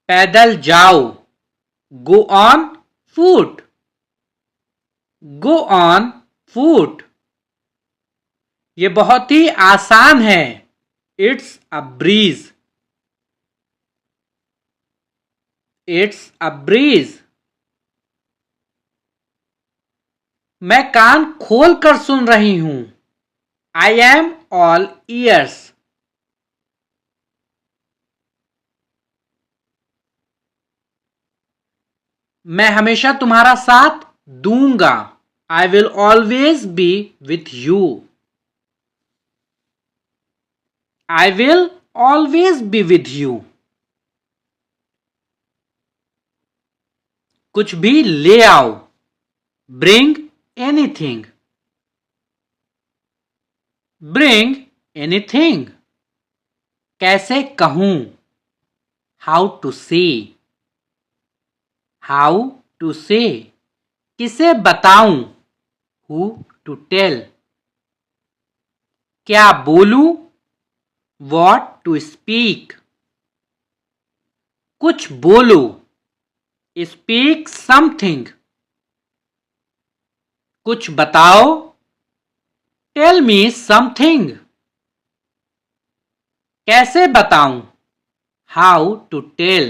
पैदल जाओ, go on foot, go on foot. ये बहुत ही आसान है, it's a breeze, it's a breeze. मैं कान खोल कर सुन रही हूं, आई एम ऑल ईयर्स। मैं हमेशा तुम्हारा साथ दूंगा, I will always be with you, I will always be with you. कुछ भी ले आओ, ब्रिंग एनीथिंग, ब्रिंग एनीथिंग। कैसे कहूं, हाउ टू से, हाउ टू से। किसे बताऊं, हु टू टेल। क्या बोलूं, वॉट टू स्पीक। कुछ बोलो, स्पीक समथिंग। कुछ बताओ, टेल मी समथिंग। कैसे बताऊं, हाउ टू टेल।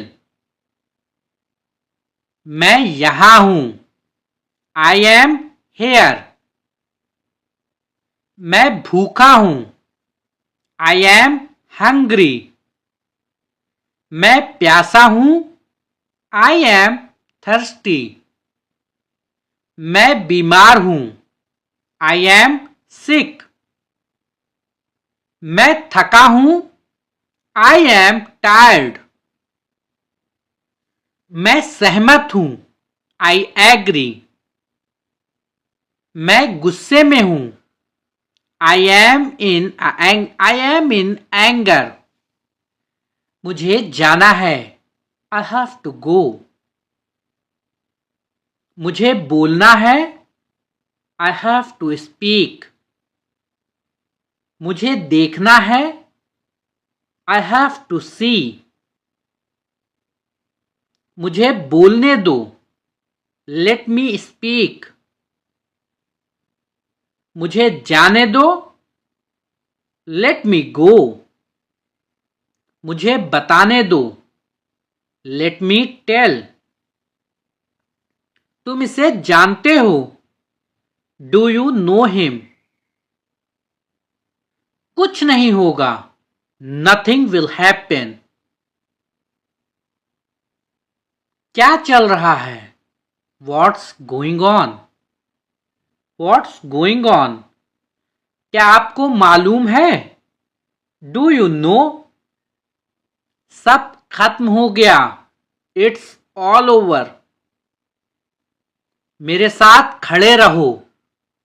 मैं यहां हूं, आई एम हेयर। मैं भूखा हूं, आई एम हंग्री। मैं प्यासा हूं, आई एम थर्स्टी। मैं बीमार हूं, आई एम सिक। मैं थका हूं, आई एम टायर्ड। मैं सहमत हूं, आई एग्री। मैं गुस्से में हूं, आई एम इन एंगर। मुझे जाना है, आई हैव टू गो। मुझे बोलना है, आई हैव टू स्पीक। मुझे देखना है, आई हैव टू सी। मुझे बोलने दो, लेट मी स्पीक। मुझे जाने दो, लेट मी गो। मुझे बताने दो, लेट मी टेल। तुम इसे जानते हो, डू यू नो हिम। कुछ नहीं होगा, नथिंग विल हैपन। क्या चल रहा है, what's going on, what's going on. क्या आपको मालूम है, डू यू नो। सब खत्म हो गया, इट्स ऑल ओवर। मेरे साथ खड़े रहो,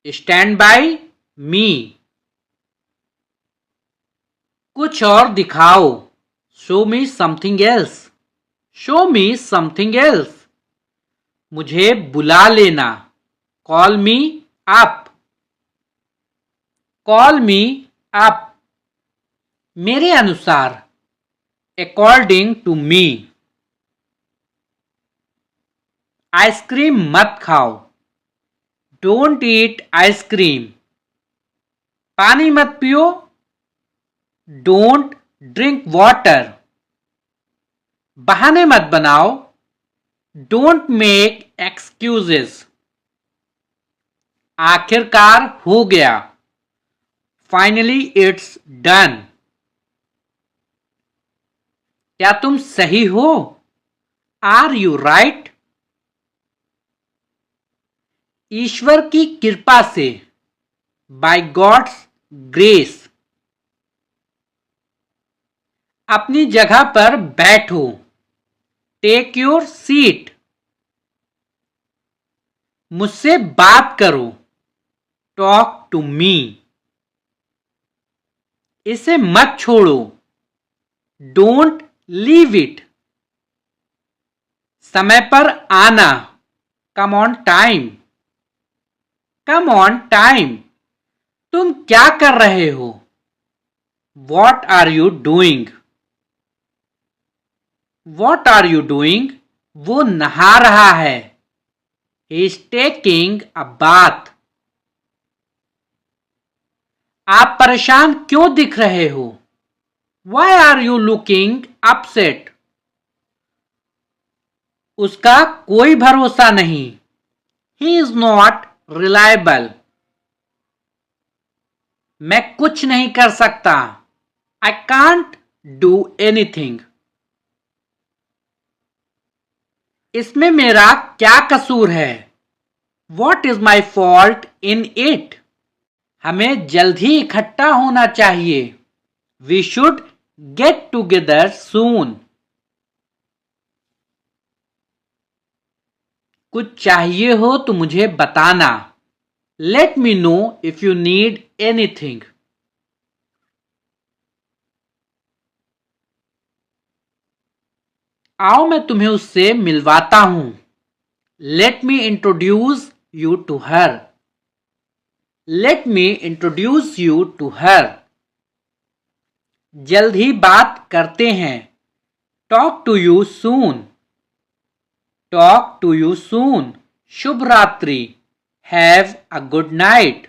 स्टैंड बाय मी। कुछ और दिखाओ, show me something else, show me something else. मुझे बुला लेना, call me up, call me up. मेरे अनुसार, अकॉर्डिंग टू मी। आइसक्रीम मत खाओ, डोंट ईट आइसक्रीम। पानी मत पियो, डोंट ड्रिंक वाटर। बहाने मत बनाओ, डोंट मेक एक्सक्यूजेस। आखिरकार हो गया, फाइनली इट्स डन। क्या तुम सही हो, आर यू राइट। ईश्वर की कृपा से, बाय गॉड्स ग्रेस। अपनी जगह पर बैठो, टेक योर सीट। मुझसे बात करो, टॉक टू मी। इसे मत छोड़ो, डोंट लीव इट। समय पर आना, come on time, come on time. तुम क्या कर रहे हो, what are you doing. What are you doing? वो नहा रहा है. He is taking a bath. आप परेशान क्यों दिख रहे हो? Why are you looking upset? उसका कोई भरोसा नहीं. He is not reliable. मैं कुछ नहीं कर सकता. I can't do anything. इसमें मेरा क्या कसूर है? What is my fault in it? हमें जल्द ही इकट्ठा होना चाहिए. We should get together soon. कुछ चाहिए हो तो मुझे बताना. Let me know if you need anything. आओ मैं तुम्हें उससे मिलवाता हूं. Let me introduce you to her. Let me introduce you to her. जल्द ही बात करते हैं. Talk to you soon. Talk to you soon. शुभ रात्रि. Have a good night.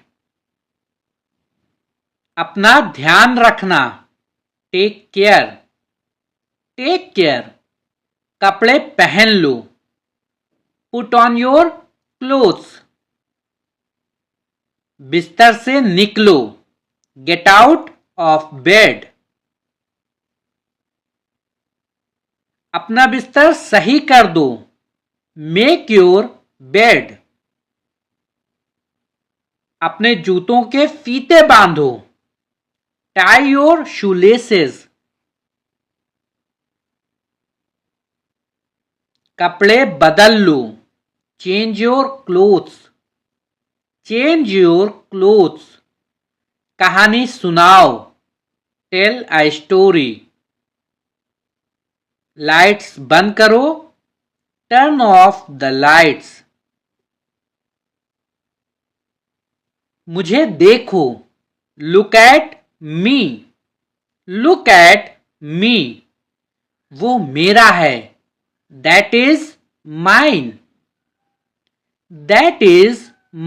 अपना ध्यान रखना. Take care. Take care. कपड़े पहन लो. Put on your clothes. बिस्तर से निकलो. Get out of bed. अपना बिस्तर सही कर दो. Make your bed. अपने जूतों के फीते बांधो. Tie your shoelaces. कपड़े बदल लो. Change your clothes. Change your clothes. कहानी सुनाओ. Tell a story. लाइट्स बंद करो. Turn off the lights. मुझे देखो. Look at me. Look at me. वो मेरा है. That is mine. That is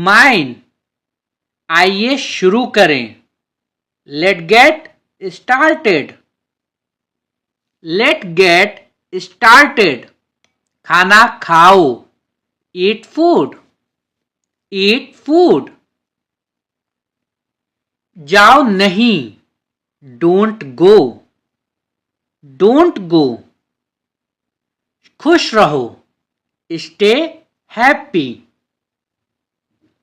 mine. आइए शुरू करें. Let's get started. Let's get started. खाना खाओ. Eat food. Eat food. जाओ नहीं. Don't go. Don't go. खुश रहो. Stay happy.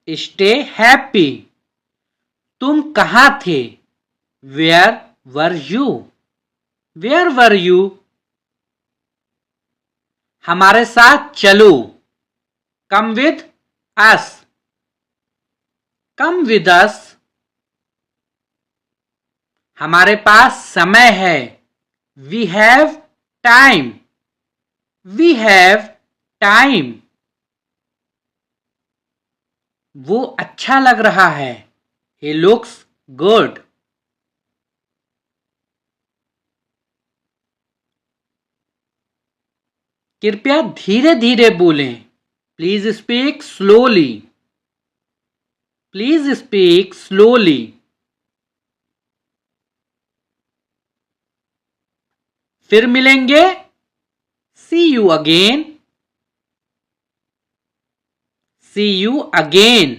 Stay happy. तुम कहाँ थे? Where were you? Where were you? हमारे साथ चलो. Come with us. Come with us. हमारे पास समय है. We have time. We have time. वो अच्छा लग रहा है. He looks good. कृपया धीरे धीरे बोलें. Please speak slowly. Please speak slowly. फिर मिलेंगे. See you again. See you again.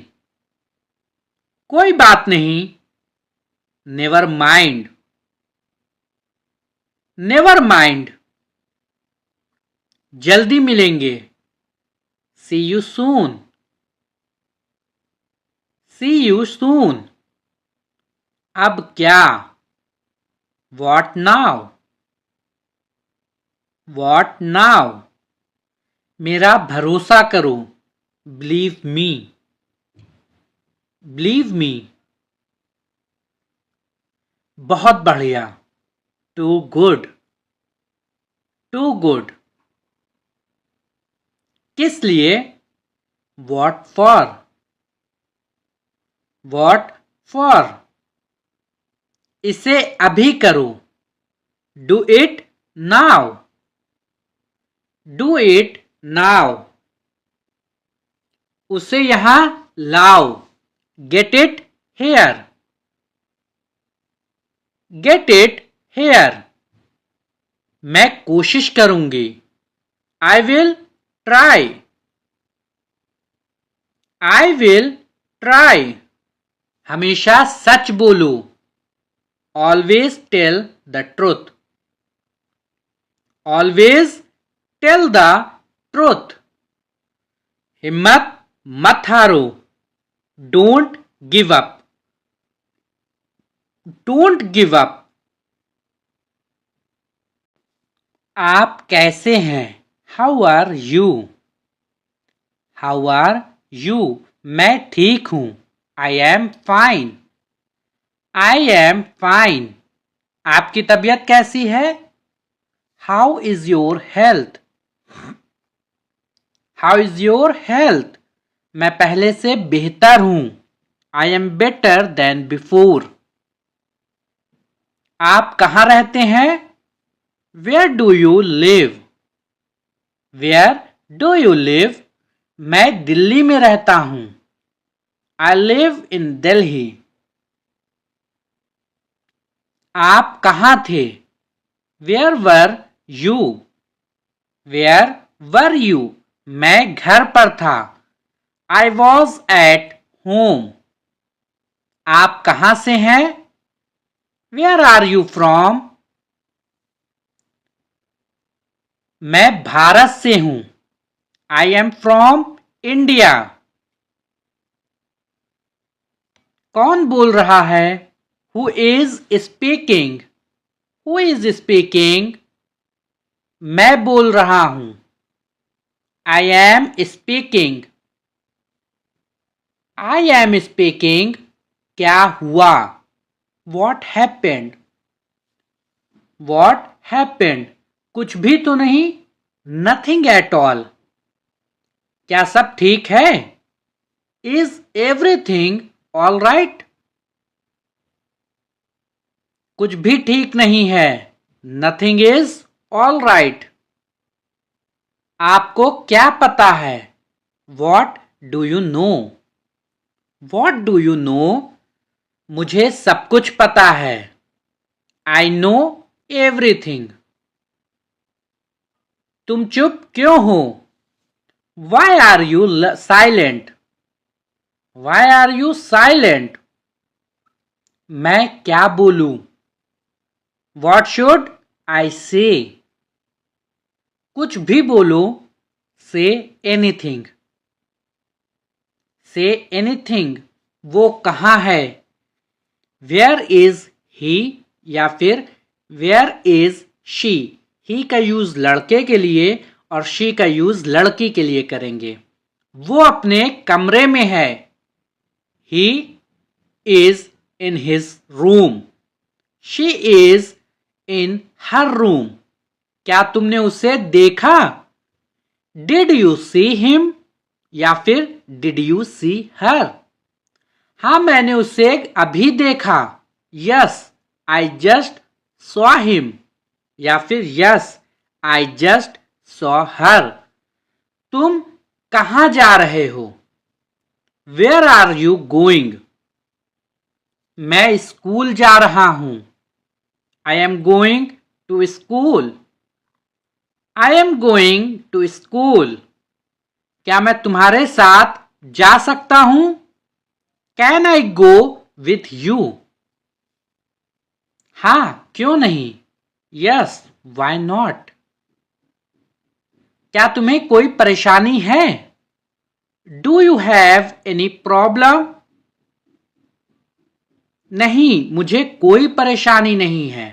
कोई बात नहीं. Never mind. Never mind. जल्दी मिलेंगे. See you soon. See you soon. अब क्या? What now? What now? मेरा भरोसा करो. Believe me. Believe me. बहुत बढ़िया. Too good. Too good. किस लिए? What for? What for? इसे अभी करो. Do it now. Do it now, उसे यहां लाओ। Get it here, get it here, मैं कोशिश करूंगी। I will try, I will try, हमेशा सच बोलो। Always tell the truth, always tell the truth, हिम्मत मत हारो। Don't give up, don't give up, आप कैसे हैं? How are you, how are you, मैं ठीक हूं। I am fine, I am fine, आपकी तबीयत कैसी है? How is your health, how is your health, मैं पहले से बेहतर हूं। I am better than before, आप कहाँ रहते हैं? Where do you live, where do you live, मैं दिल्ली में रहता हूं। आई लिव इन दिल्ली, आप कहाँ थे? Where were you, where were you, मैं घर पर था। आई वॉज एट होम, आप कहाँ से हैं? वेयर आर यू फ्रॉम, मैं भारत से हूं। आई एम फ्रॉम इंडिया, कौन बोल रहा है? Who is speaking, who is speaking, मैं बोल रहा हूं। I am speaking, I am speaking, क्या हुआ? वॉट हैपेंड, वॉट हैपेंड, कुछ भी तो नहीं। नथिंग एट ऑल, क्या सब ठीक है? इज एवरीथिंग ऑल राइट, कुछ भी ठीक नहीं है। नथिंग इज ऑल राइट, आपको क्या पता है? What do you know, what do you know, मुझे सब कुछ पता है। आई नो एवरीथिंग, तुम चुप क्यों हो? Why are you silent, why are you silent, मैं क्या बोलूं? वॉट शुड आई से, कुछ भी बोलो। से एनीथिंग, से एनीथिंग, वो कहाँ है? वेयर इज ही या फिर वेयर इज शी, ही का यूज लड़के के लिए और शी का यूज लड़की के लिए करेंगे। वो अपने कमरे में है। He is in his room, she is in her room, क्या तुमने उसे देखा? डिड यू सी हिम या फिर डिड यू सी हर, हाँ मैंने उसे अभी देखा। Yes I just saw him या फिर yes I just saw her, तुम कहाँ जा रहे हो? वेयर आर यू गोइंग, मैं स्कूल जा रहा हूं। I am going to school, I am going to school, क्या मैं तुम्हारे साथ जा सकता हूं? Can I go with you, हाँ क्यों नहीं। यस वाई नॉट, क्या तुम्हें कोई परेशानी है? Do you have any problem, नहीं मुझे कोई परेशानी नहीं है।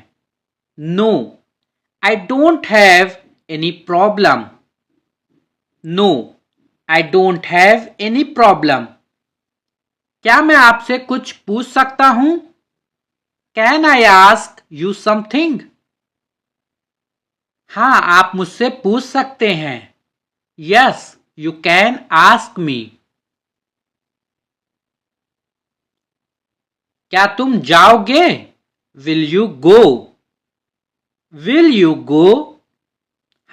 No I don't have any problem, no I don't have any problem, क्या मैं आपसे कुछ पूछ सकता हूं? Can I ask you something, हाँ आप मुझसे पूछ सकते हैं। Yes you can ask me, क्या तुम जाओगे? Will you go, will you go,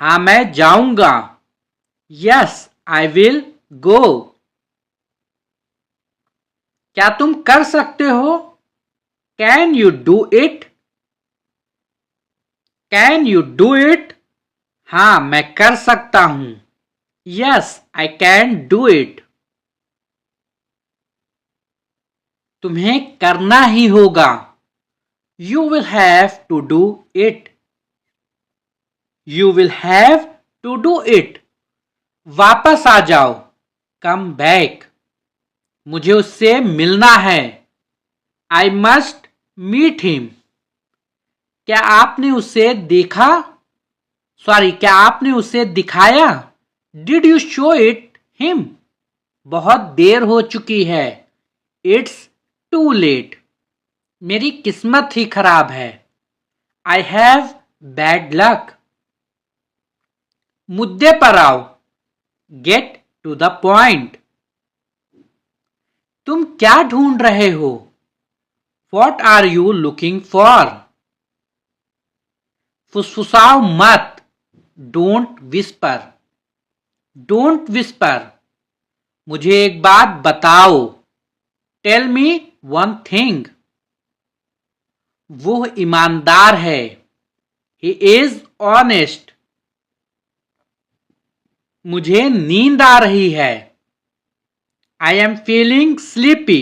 हाँ मैं जाऊंगा। Yes I will go. क्या तुम कर सकते हो? Can you do it? Can you do it? हाँ मैं कर सकता हूं। Yes I can do it. तुम्हें करना ही होगा। You will have to do it. You will have to do it. वापस आ जाओ। Come back. मुझे उससे मिलना है। I must meet him. क्या आपने उसे देखा? क्या आपने उसे दिखाया? Did you show it him? बहुत देर हो चुकी है। It's too late. मेरी किस्मत ही खराब है। I have bad luck. मुद्दे पर आओ। Get to the point. तुम क्या ढूंढ रहे हो? What are you looking for? फुसफुसाओ मत। Don't whisper. Don't whisper. मुझे एक बात बताओ। Tell me one thing. वो ईमानदार है। He is honest. मुझे नींद आ रही है। I am feeling sleepy.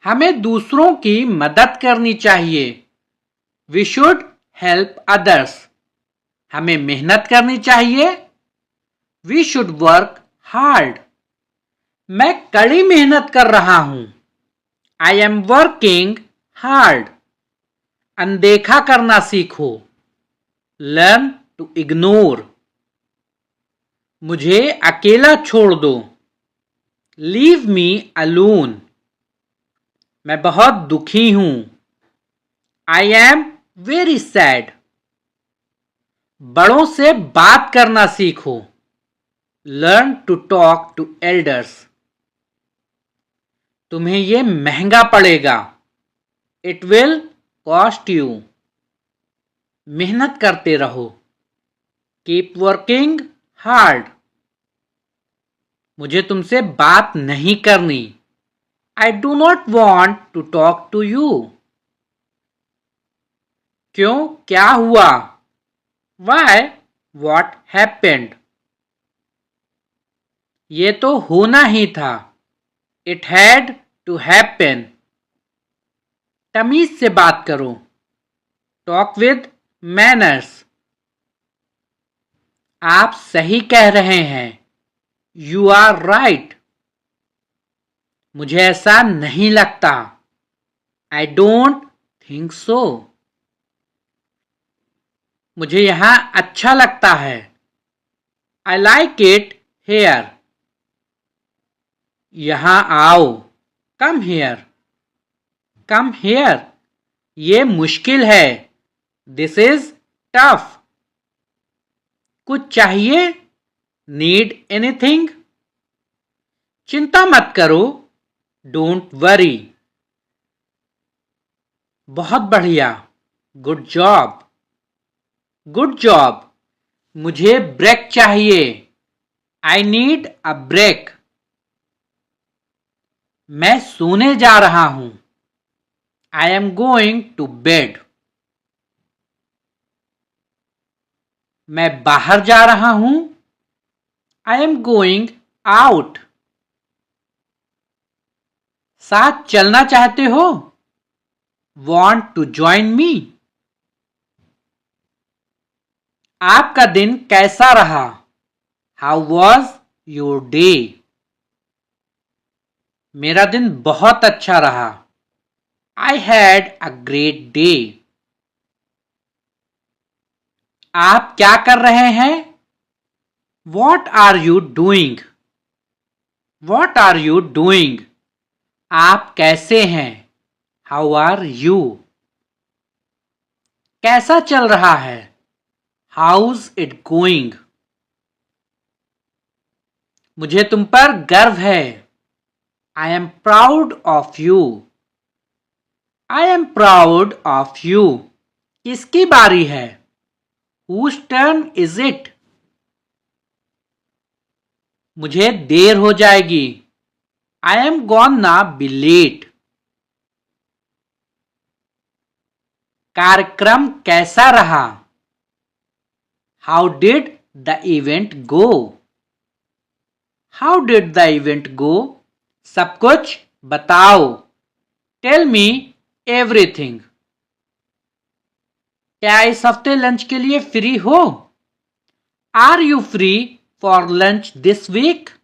हमें दूसरों की मदद करनी चाहिए। We should help others. हमें मेहनत करनी चाहिए। We should work hard. मैं कड़ी मेहनत कर रहा हूं। I am working hard. अनदेखा करना सीखो। Learn to ignore. मुझे अकेला छोड़ दो। Leave me alone. मैं बहुत दुखी हूं। I am very sad. बड़ों से बात करना सीखो। Learn to talk to elders. तुम्हें यह महंगा पड़ेगा। It will cost you. मेहनत करते रहो। Keep working hard. मुझे तुमसे बात नहीं करनी। I do not want to talk to you. क्यों? क्या हुआ? वाई? What happened? ये तो होना ही था। It had to happen. तमीज से बात करो। Talk with manners. आप सही कह रहे हैं। You are right. मुझे ऐसा नहीं लगता। I don't think so. मुझे यहां अच्छा लगता है। I like it here. यहां आओ। Come here. Come here. ये मुश्किल है। This is tough. कुछ चाहिए? Need anything? चिंता मत करो। Don't worry. बहुत बढ़िया। Good job. Good job. मुझे ब्रेक चाहिए। I need a break. मैं सोने जा रहा हूं। I am going to bed. मैं बाहर जा रहा हूं। I am going out. साथ चलना चाहते हो? Want to join me? आपका दिन कैसा रहा? How was your day? मेरा दिन बहुत अच्छा रहा। I had a great day. आप क्या कर रहे हैं? What are you doing? What are you doing? आप कैसे हैं? How are you? कैसा चल रहा है? How's it going? मुझे तुम पर गर्व है। I am proud of you. I am proud of you. किसकी बारी है? Whose turn is it? मुझे देर हो जाएगी. I am gonna be late. कार्यक्रम कैसा रहा? How did the event go? How did the event go? सब कुछ बताओ. Tell me everything. क्या इस हफ्ते लंच के लिए फ्री हो? Are you free for lunch this week?